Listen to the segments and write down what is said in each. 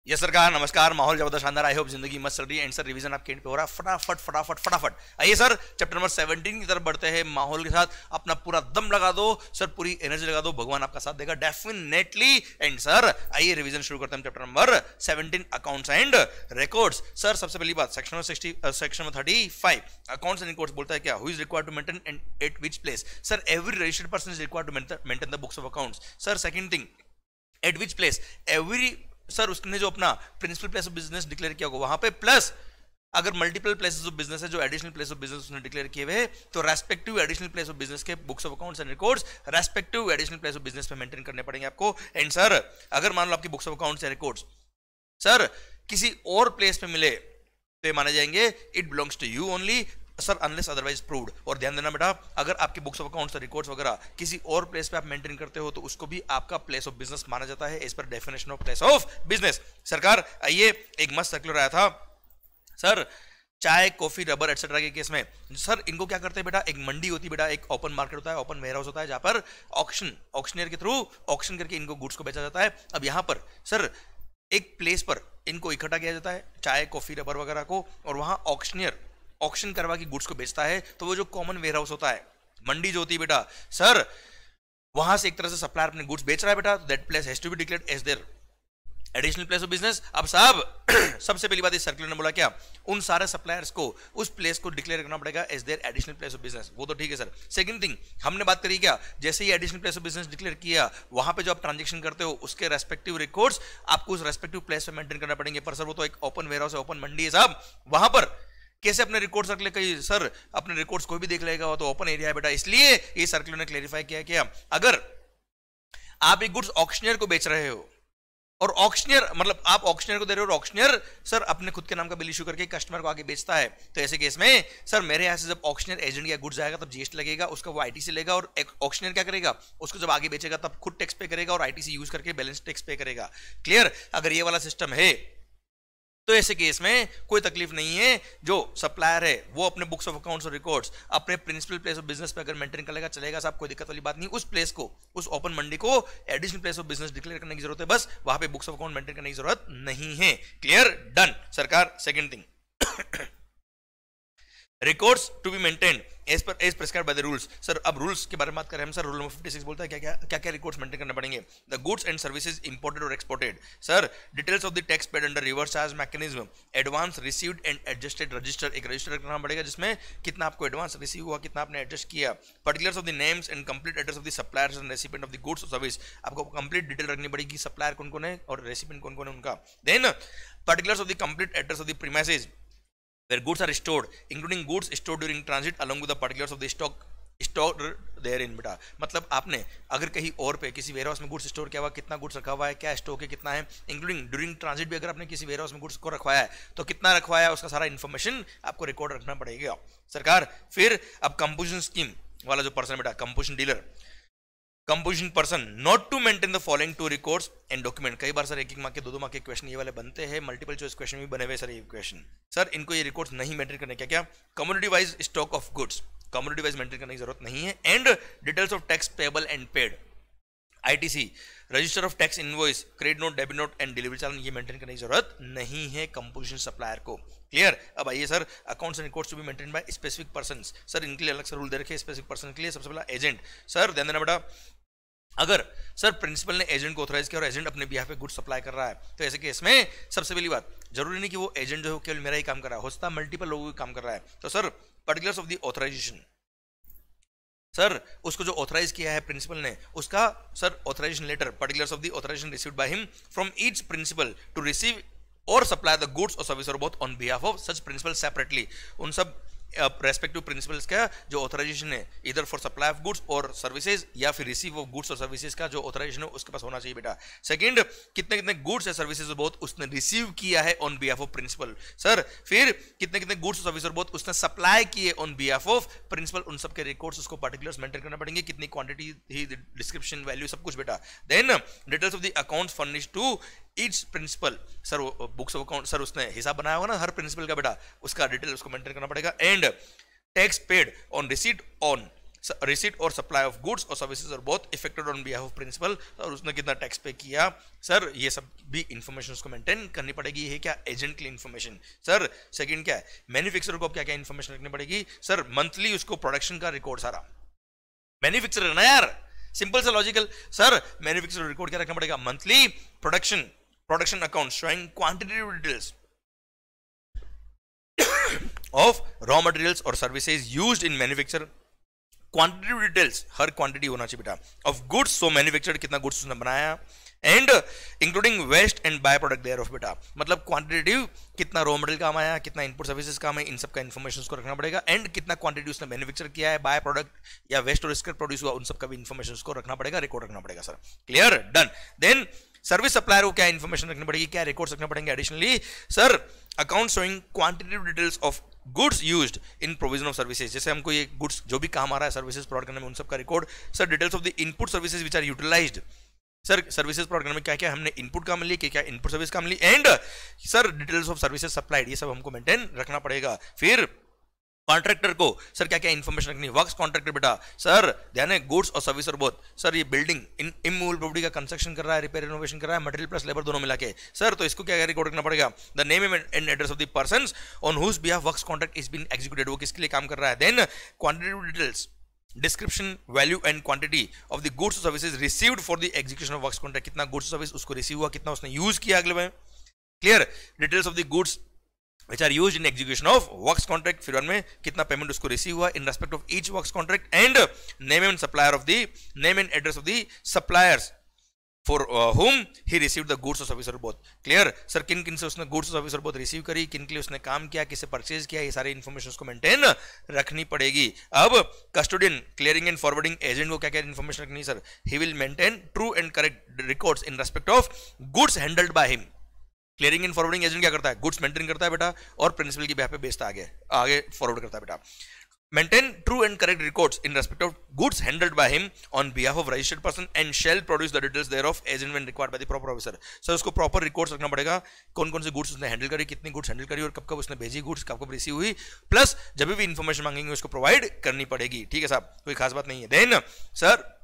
Yes सरकार, नमस्कार। माहौल जबरदस्त शानदार, आई होप जिंदगी मस्त चल रही है। एंड सर रिवीजन आपके एंड पे हो रहा है फटाफट फटाफट फटाफट। आइए सर चैप्टर नंबर 17 की तरफ बढ़ते हैं। माहौल के साथ अपना पूरा दम लगा दो सर, पूरी एनर्जी लगा दो, भगवान आपका साथ देगा डेफिनेटली। एंड सर आइए रिवीजन शुरू करते हैं। Chapter number 17 accounts and records. Sir सबसे पहली बात सेक्शन 35 अकाउंट्स एंड रिकॉर्ड्स बोलता है क्या, who is required to maintain and at which place. Sir every registered person is required to maintain the books of accounts. Sir second thing, at which place every, sir उसने जो अपना principal place of business declare किया होगा वहां पे, plus अगर multiple places of business है जो एडिशनल प्लेस ऑफ बिजनेस उसने डिक्लेयर किए हुए, तो respective additional place of business के books of accounts and records respective additional place of business पे मेंटेन करने पड़ेंगे आपको। एंड सर अगर मान लो आपकी books of accounts and records sir किसी और प्लेस पे मिले तो ये माने जाएंगे it belongs to you only sir, unless otherwise proved. और ध्यान देना बेटा, अगर आपके बुक्स ऑफ अकाउंट्स और रिकॉर्ड्स वगैरह किसी और प्लेस पे आप मेंटेन करते हो तो उसको भी आपका प्लेस ऑफ बिजनेस माना जाता है इस पर definition of place of business. सरकार आइए, एक मस्त सर्कुलर आया था सर चाय कॉफी रबर एटसेट्रा के केस में। सर इनको क्या करते हैं बेटा, एक मंडी होती है बेटा, एक ओपन मार्केट होता है, ओपन वेयर हाउस होता है जहां पर ऑक्शनियर के थ्रू ऑक्शन करके इनको गुड्स को बेचा जाता है। अब यहां पर सर एक प्लेस पर इनको इकट्ठा किया जाता है चाय कॉफी रबर वगैरह को, और वहां ऑक्शनियर ऑक्शन करवा के गुड्स को बेचता है। तो वो जो कॉमन वेयर हाउस होता है, मंडी जो होती है बेटा सर, वहां से एक तरह से सप्लायर अपने गुड्स बेच रहा है बेटा, that place has to be declared as their additional place of business. अब साहब सबसे पहली बात इस सर्कुलर ने बोला क्या, उन सारे सप्लायर्स को उस प्लेस को डिक्लेयर करना पड़ेगा as their additional place of business. वो तो ठीक है सर। सेकंड थिंग हमने बात करी क्या, जैसे ही additional place of business declare किया वहां पे जो आप ट्रांजेक्शन करते हो उसके रेस्पेक्टिव रिकॉर्ड्स आपको उस रेस्पेक्टिव प्लेस पे मेंटेन करना पड़ेंगे। पर सर वो तो एक ओपन वेयर हाउस है, ओपन मंडी है साहब, वहां पर कैसे अपने रिकॉर्ड्स रख ले, कहीं सर अपने रिकॉर्ड्स कोई भी देख लेगा, वो तो ओपन एरिया है बेटा। इसलिए ये सर्कुलर ने क्लेरिफाई किया कि अगर आप एक गुड्स ऑक्शनियर को बेच रहे हो और ऑक्शनियर मतलब आप ऑक्शनियर को दे रहे हो और ऑक्शनियर सर अपने खुद के नाम का बिल इशू करके कस्टमर को आगे बेचता है, तो ऐसे केस में सर मेरे यहां से जब ऑक्शनियर एजेंट या गुड्स आएगा तब जीएसटी लगेगा, उसका वो आईटीसी लेगा, और ऑक्शनियर क्या करेगा, उसको जब आगे बेचेगा तब खुद टैक्स पे करेगा और आईटीसी यूज करके बैलेंस टैक्स पे करेगा। क्लियर? अगर ये वाला सिस्टम है तो ऐसे केस में कोई तकलीफ नहीं है, जो सप्लायर है वो अपने बुक्स ऑफ अकाउंट्स और रिकॉर्ड्स अपने प्रिंसिपल प्लेस ऑफ बिजनेस पे अगर मेंटेन कर लेगा चलेगा साहब, कोई दिक्कत वाली बात नहीं। उस प्लेस को, उस ओपन मंडी को additional place of business declare करने की जरूरत है, बस वहां पे बुक्स ऑफ अकाउंट मेंटेन करने की जरूरत नहीं है। क्लियर? डन सरकार। Second thing, records to be maintained as prescribed by the rules. Sir अब रूल्स के बारे में बात करें हम, सर रूल नंबर 56 बोलता है क्या क्या रिकॉर्ड्स मेंटेन करने पड़ेंगे। The goods and services imported और exported, sir details of the tax paid under reverse charge mechanism, advance received and adjusted register, एक रजिस्टर करना पड़ेगा जिसमें कितना आपको एडवांस रिसीव हुआ, कितना आपने एडजस्ट किया। Particulars of the names and complete address of the suppliers and recipient of the goods और सर्विस, आपको कंप्लीट डिटेल रखनी पड़ेगी, सप्लायर कौन कौन है और रेसिपिएंट कौन कौन है उनका। Then particulars of the complete address of the premises where goods are stored, including goods stored during transit along with the particulars of the stored therein। बेटा मतलब आपने अगर कहीं और पे किसी वेयर हाउस में गुड्स स्टोर किया हुआ, कितना गुड्स रखा हुआ है, क्या स्टॉक है, कितना है, इंक्लूडिंग ड्यूरिंग ट्रांजिट भी अगर आपने किसी वेयर हाउस में गुड्स को रखवाया है तो कितना रखवाया है, उसका सारा इन्फॉर्मेशन आपको रिकॉर्ड रखना पड़ेगा सरकार। फिर अब कंपोजिशन स्कीम वाला जो पर्सन बेटा, composition dealer, composition person not to maintain the following two records and document. कई बार सर एक मार्क के दो मार्क के क्वेश्चन ये वाले बनते हैं, मल्टीपल चॉइस क्वेश्चन भी बने हुए सर ये क्वेश्चन। सर इनको ये रिकॉर्ड्स नहीं मेंटेन करने, क्या क्या, community wise stock of goods, community wise maintain करने की जरूरत नहीं है। And details of tax payable and paid, ITC, register of tax invoice, credit note, debit note and delivery challan, ये मेंटेन करने की जरूरत नहीं है कंपोजिशन सप्लायर को। क्लियर? अब आइए sir accounts and records to be maintain by specific persons. Sir इनके लिए अलग से रूल दे रखे हैं स्पेसिफिक पर्सन के लिए। सबसे पहला एजेंट, सर ध्यान देना बेटा, अगर सर प्रिंसिपल ने एजेंट को ऑथराइज किया और एजेंट अपने बिहाफ पे गुड सप्लाई कर रहा है तो ऐसे केस में सबसे पहली बात, जरूरी नहीं कि वो एजेंट जो है केवल मेरा ही काम कर रहा है, हो सकता है मल्टीपल लोगों का काम कर रहा है। तो sir particulars of the authorisation, sir उसको जो ऑथराइज किया है प्रिंसिपल ने उसका sir authorisation letter, particulars of the authorisation received by him from each principal to receive और सप्लाई द गुड्स और सर्विस और both on behalf of such principal separately, उन सब रेस्पेक्टिव प्रिंसिपल्स का जो ऑथराइजेशन है इधर फॉर सप्लाई ऑफ गुड्स और सर्विसेज या फिर रिसीव ऑफ गुड्स और सर्विसेज का जो ऑथराइजेशन है उसके पास होना चाहिए बेटा। सेकंड, कितने कितने गुड्स या सर्विसेज बहुत उसने रिसीव किया है on behalf of principal. Sir फिर कितने कितने गुड्स और सर्विस और बहुत उसने सप्लाई किए ऑन बिहाफ ऑफ प्रिंसिपल, उन सब के रिकॉर्ड्स उसको पर्टिकुलर्स मेंटेन करना पड़ेंगे, कितनी क्वांटिटी थी, डिस्क्रिप्शन, वैल्यू, सब कुछ बेटा। Then details of the accounts furnished to each principal, sir books of account sir उसने हिसाब बनाया होगा ना हर प्रिंसिपल का बेटा, उसका डिटेल उसको मेंटेन करना पड़ेगा। And tax paid on receipt on receipt और सप्लाई ऑफ गुड्स और सर्विसेज और both effected on behalf of principal, और उसने कितना टैक्स पे किया सर, ये सब भी इंफॉर्मेशन उसको मेंटेन करनी पड़ेगी। ये क्या एजेंट की इंफॉर्मेशन सर। सेकंड क्या है, मैन्युफैक्चरर को क्या क्या इंफॉर्मेशन रखनी पड़ेगी सर, मंथली उसको प्रोडक्शन का रिकॉर्ड सारा, मैन्युफैक्चरर ना यार, सिंपल सा लॉजिकल सर, मैन्युफैक्चरर रिकॉर्ड क्या रखना पड़ेगा, monthly production account showing quantitative details of raw materials or services used in manufacture, quantitative details, हर क्वांटिटी होना चाहिए बेटा, of goods so manufactured, कितना गुड्स उसने बनाया, and including waste and by product thereof बेटा, मतलब क्वांटिटेटिव कितना रॉ मटेरियल काम आया, कितना इनपुट सर्विसेज काम है, इन सब का इन्फॉर्मेशन उसको रखना पड़ेगा, एंड कितना क्वांटिटी उसने मैन्युफैक्चर किया है, बाय प्रोडक्ट या वेस्ट और इसका प्रोड्यूस हुआ, उन सब का भी इन्फॉर्मेशन उसको रखना पड़ेगा, रिकॉर्ड रखना पड़ेगा sir. Clear, done. Then service supplier को क्या इन्फॉर्मेशन रखनी पड़ेगी, क्या रिकॉर्ड्स रखने पड़ेंगे additionally sir, account showing quantitative details of goods used in provision of services, जैसे हमको ये गुड्स जो भी काम आ रहा है सर्विसेज प्रोवाइड करने में, उन सब का record sir. Details of the input services which are utilised sir, services provide करने में क्या क्या हमने इनपुट काम ली, क्या क्या इनपुट सर्विस काम ली, and sir details of services supplied, ये सब हमको मेंटेन रखना पड़ेगा। फिर कॉन्ट्रैक्टर को सर क्या क्या इन्फॉर्मेशन रखनी है, वर्क्स कॉन्ट्रैक्टर बेटा सर ध्यान है, गुड्स और सर्विस और बोथ सर, ये बिल्डिंग इमूवेबल प्रॉपर्टी का कंस्ट्रक्शन कर रहा है, रिपेयर रिनोवेशन कर रहा है, मटेरियल प्लस लेबर दोनों मिला के सर, तो इसको क्या रिकॉर्ड रखना पड़ेगा, the name and address of the persons on whose behalf works contract is been executed, वो किसके लिए काम कर रहा है। Then quantitative details, description, value and quantity of the goods services received for the execution of works contract, कितना goods service उसको receive हुआ, कितना उसने यूज किया अगले में। Clear, details of the goods which are used in execution of works contract, फिर में कितना पेमेंट उसको रिसीव हुआ in respect of each works contract, and name and supplier of the name and address of the suppliers for whom he received the goods or service or both. Clear sir, किन किन से उसने goods or service or both receive करी, किन के लिए उसने काम किया, किससे परचेज किया, ये सारी इन्फॉर्मेशन उसको मेंटेन रखनी पड़ेगी। अब custodian, clearing and forwarding agent को क्या क्या इन्फॉर्मेशन रखनी sir, he will maintain true and correct records in respect of goods handled by him. Clearing and forwarding agent क्या करता है, गुड्स मेंटेन करता है बेटा, और प्रिंसिपल की बेस पे बेचता आगे फॉरवर्ड करता है बेटा। Maintain true and correct records in respect of goods handled by him on behalf of registered person and shall produce the details thereof as and when required by the proper officer. Sir उसको proper records रखना पड़ेगा, कौन कौन से goods उसने handle करी, कितनी goods handle करी, और कब कब उसने भेजी गुड्स, कब कब रिसीव हुई, प्लस जब भी इन्फॉर्मेशन मांगेंगे उसको प्रोवाइड करनी पड़ेगी। ठीक है साहब, कोई खास बात नहीं है। Then sir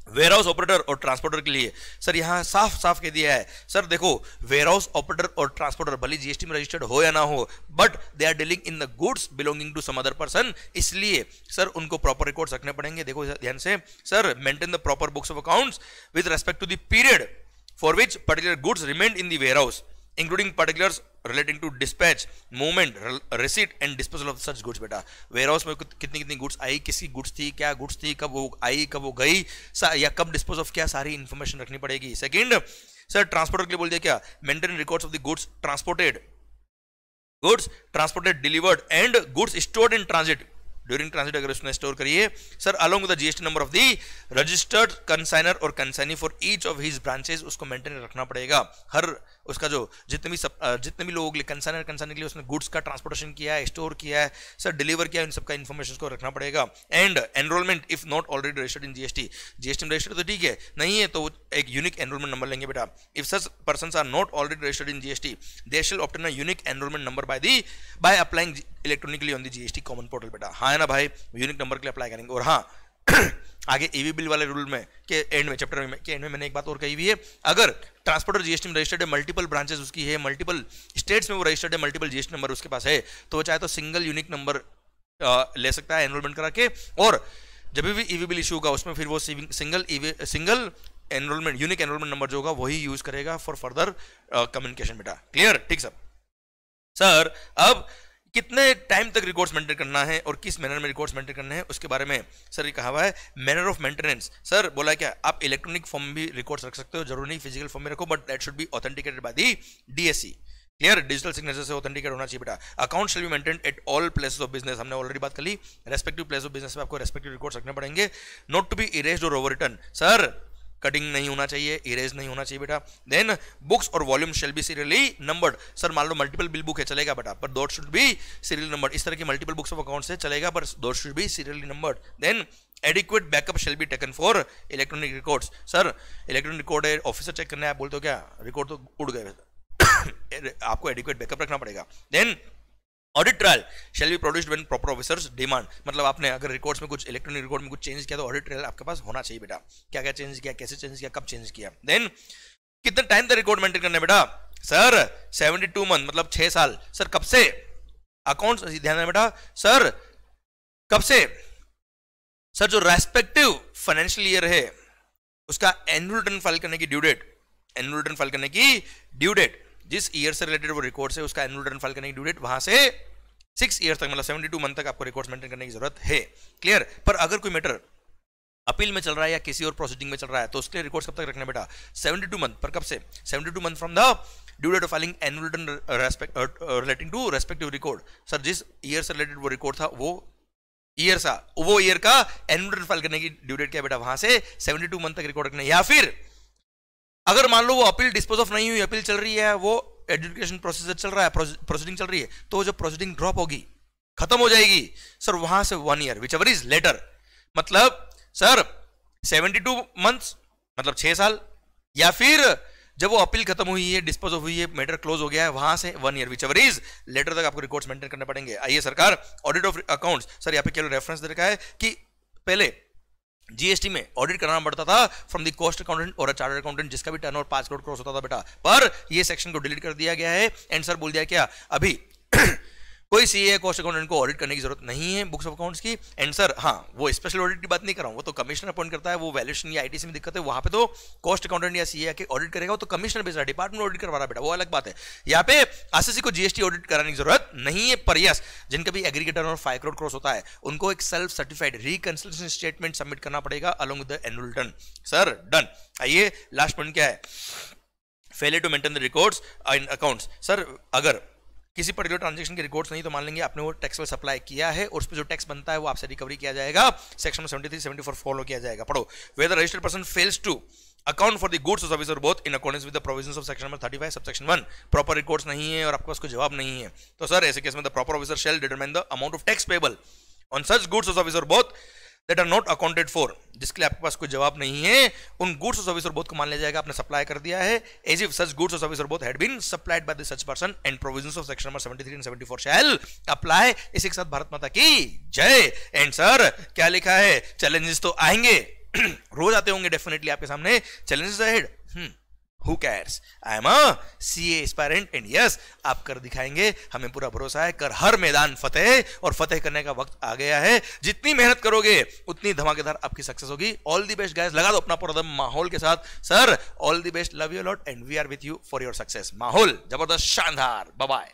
warehouse operator और ट्रांसपोर्टर के लिए सर यहाँ साफ साफ कह दिया है सर, देखो वेयर हाउस ऑपरेटर और ट्रांसपोर्टर भले जीएसटी में रजिस्टर्ड हो या ना हो, but they are dealing in the goods belonging to some other person, इसलिए सर उनको प्रॉपर रिकॉर्ड्स रखने पड़ेंगे। देखो ध्यान से sir, maintain the proper books of accounts with respect to the period for which particular goods remained in the warehouse, including particulars relating to dispatch, movement, receipt and disposal of such goods। बेटा ware house में कितनी कितनी goods आई, किसकी goods थी, क्या goods थी, कब वो आई, कब वो गई, या कब डिस्पोज ऑफ किया, सारी इंफॉर्मेशन रखनी पड़ेगी। सेकंड सर, ट्रांसपोर्टर के लिए बोल दिया क्या, maintain records of the goods transported delivered and goods stored in transit, during transit अगर उसने स्टोर करिए sir, along with the GST number of the registered consignor और consignee for each of his branches, उसको maintain रखना पड़ेगा। हर उसका जो जितने भी लोगों के लिए कंसाइनर कंसाइनी के लिए उसने गुड्स का ट्रांसपोर्टेशन किया है, स्टोर किया है सर, डिलीवर किया है, इन सब का इन्फॉर्मेशन को रखना पड़ेगा। And enrolment if not already registered in GST में रजिस्टर्ड तो ठीक है, नहीं है तो एक यूनिक एनरोलमेंट नंबर लेंगे बेटा। If such persons are not already registered in GST they shall obtain a unique enrolment number by applying electronically on the GST common portal. बेटा हाँ है ना भाई, यूनिक नंबर के लिए अप्लाई करेंगे। और हाँ आगे ईवी बिल वाले रूल में के एंड में चैप्टर में के एंड में मैंने एक बात और कही हुई है, अगर ट्रांसपोर्टर जीएसटी में रजिस्टर्ड है, मल्टीपल ब्रांचेस उसकी है, मल्टीपल स्टेट्स में वो रजिस्टर्ड है, मल्टीपल जीएसटी नंबर उसके पास है, तो वो चाहे तो सिंगल यूनिक नंबर ले सकता है एनरोलमेंट करा के, और जब भी ईवी बिल इशू होगा उसमें फिर वो single enrolment unique enrolment number जो होगा वही यूज करेगा फॉर फर्दर कम्युनिकेशन। बेटा क्लियर, ठीक सर। अब कितने टाइम तक रिकॉर्ड्स मेंटेन करना है और किस मैनर में रिकॉर्ड्स मेंटेन करना है उसके बारे में सर ये कहा हुआ है, मैनर ऑफ मेंटेनेंस। सर बोला क्या, आप इलेक्ट्रॉनिक फॉर्म भी रिकॉर्ड्स रख सकते हो, जरूरी नहीं फिजिकल फॉर्म में रखो, but that should be authenticated by the DSC. Clear, digital signature से ऑथेंटिकेट होना चाहिए बेटा। Account shall be maintain at all places of business, हमने ऑलरेडी बात कर ली, रेस्पेक्टिव प्लेस ऑफ बिजनेस में आपको रेस्पेक्टिव रिकॉर्ड्स रखने पड़ेंगे। नॉट टू बी इरेज्ड और ओवर रिटन, सर कटिंग नहीं होना चाहिए, इरेज नहीं होना चाहिए बेटा। देन बुक्स और volume shall be serially numbered, sir मान लो मल्टीपल बिल बुक है चलेगा बेटा, पर that should be serially numbered, इस तरह की मल्टीपल बुक्स ऑफ अकाउंट से चलेगा पर that should be serially numbered. Then adequate backup shall be taken for electronic records, sir electronic record है, ऑफिसर चेक करना है, आप बोलते हो क्या रिकॉर्ड तो उड़ गए आपको एडिक्वेट बैकअप रखना पड़ेगा। Then audit trial shall be produced when proper officers demand, मतलब आपने अगर रिकॉर्ड्स में कुछ इलेक्ट्रॉनिक रिकॉर्ड में कुछ चेंज किया तो ऑडिट ट्रायल आपके पास होना चाहिए बेटा, क्या क्या चेंज किया, कैसे चेंज किया, कब चेंज किया। देन कितना टाइम तक रिकॉर्ड मेंटेन करना है बेटा, सर 72 मंथ मतलब 6 साल। सर कब से, अकाउंट्स ध्यान है बेटा, सर कब से, सर जो रेस्पेक्टिव फाइनेंशियल ईयर है उसका एनुअल रिटर्न फाइल करने की due date, annual return file करने की ड्यू डेट, जिस ईयर से रिलेटेड वो रिकॉर्ड है उसका एनुअल रिटर्न फाइल करने की ड्यू डेट वहां से 6 ईयर तक मतलब 72 मंथ तक आपको रिकॉर्ड्स मेंटेन करने की जरूरत है। क्लियर। पर अगर कोई मैटर अपील में चल रहा है या किसी और प्रोसीडिंग में चल रहा है तो उसके लिए रिकॉर्ड्स कब तक रखना बेटा, 72 मंथ। पर कब से, 72 month from the due date of filing annual return relating to respective record. Sir जिस ईयर से रिलेटेड वो रिकॉर्ड था वो ईयर का एनुअल रिटर्न फाइल करने की ड्यू डेट क्या बेटा, वहां से 72 मंथ तक रिकॉर्ड रखना। या फिर अगर मान लो वो अपील डिस्पोज ऑफ नहीं हुई, अपील चल रही है, वो एडजुडिकेशन प्रोसीजर चल रहा है, प्रोसीडिंग चल रही है, तो जब प्रोसीडिंग ड्रॉप होगी, खत्म हो जाएगी, सर वहां से 1 year whichever is later, मतलब सर 72 मंथ्स मतलब 6 साल, या फिर जब वो अपील खत्म हुई है, डिस्पोज ऑफ हुई है, मैटर क्लोज हो गया है, वहां से 1 year whichever is later तक आपको रिकॉर्ड्स मेंटेन करने पड़ेंगे। आइए सरकार, ऑडिट ऑफ अकाउंट्स, सर यहाँ पे केवल रेफरेंस दे रखा है कि पहले जीएसटी में ऑडिट कराना पड़ता था फ्रॉम द कॉस्ट अकाउंटेंट और चार्टर्ड अकाउंटेंट जिसका भी टर्नओवर 5 करोड़ क्रॉस होता था बेटा, पर ये सेक्शन को डिलीट कर दिया गया है। एंड सर बोल दिया क्या, अभी कोई सीए कॉस्ट अकाउंटेंट को ऑडिट करने की जरूरत नहीं है बुक्स ऑफ अकाउंट्स की। एंड सर हाँ, वो स्पेशल ऑडिट की बात नहीं कर रहा हूं, वो तो कमिश्नर अपॉइंट करता है, वो वैल्यूएशन या आईटीसी में दिक्कत है, वहां पे तो कॉस्ट अकाउंटेंट या सीए के ऑडिट करेगा, वो तो कमिश्नर बेस रहा, डिपार्टमेंट ऑडिट करवा रहा बेटा, वो अलग बात है। यहाँ पे आरसीसी को जीएसटी ऑडिट कराने की जरूरत नहीं है। पर यस, जिनका भी एग्रीगेटर और 5 करोड़ क्रॉस होता है उनको एक self certified reconciliation statement submit करना पड़ेगा along with the annual return. Sir done. आइए लास्ट पॉइंट क्या है, failure to maintain the records in accounts. Sir अगर किसी पर्टिकुलर ट्रांजैक्शन के रिकॉर्ड्स नहीं तो मान लेंगे आपने वो टैक्स में सप्लाई किया है और उस पर जो टैक्स बनता है वो आपसे रिकवरी किया जाएगा, सेक्शन 73-74 फॉलो किया जाएगा। पढ़ो, whether registered person fails to account for the goods और सर्विस और both in accordance with the provisions of section number 35 subsection 1, proper records नहीं है और आपके पास कोई जवाब नहीं है, तो सर ऐसे केस में the proper officer shall determine the amount of tax payable on such goods और सर्विस और both that are not accounted for, जिसके लिए आपके पास कोई जवाब नहीं है, उन गुड्स और सर्विस और बोथ को मान लिया जाएगा आपने सप्लाई कर दिया है, as if such goods or service or both had been supplied by the such person and provisions of section number 73 and 74 shall apply। इसी के साथ भारत माता की जय। एंड सर क्या लिखा है, चैलेंजेस तो आएंगे रोज आते होंगे डेफिनेटली आपके सामने, challenges ahead, Who cares? I am a CA aspirant and yes, आप कर दिखाएंगे, हमें पूरा भरोसा है। कर हर मैदान फतेह, और फतेह करने का वक्त आ गया है। जितनी मेहनत करोगे उतनी धमाकेदार आपकी सक्सेस होगी। ऑल द बेस्ट गाइस, लगा दो अपना पूरा दम माहौल के साथ। Sir all the best, love you lot and we are with you for your success. माहौल जबरदस्त, शानदार, बाय बाय।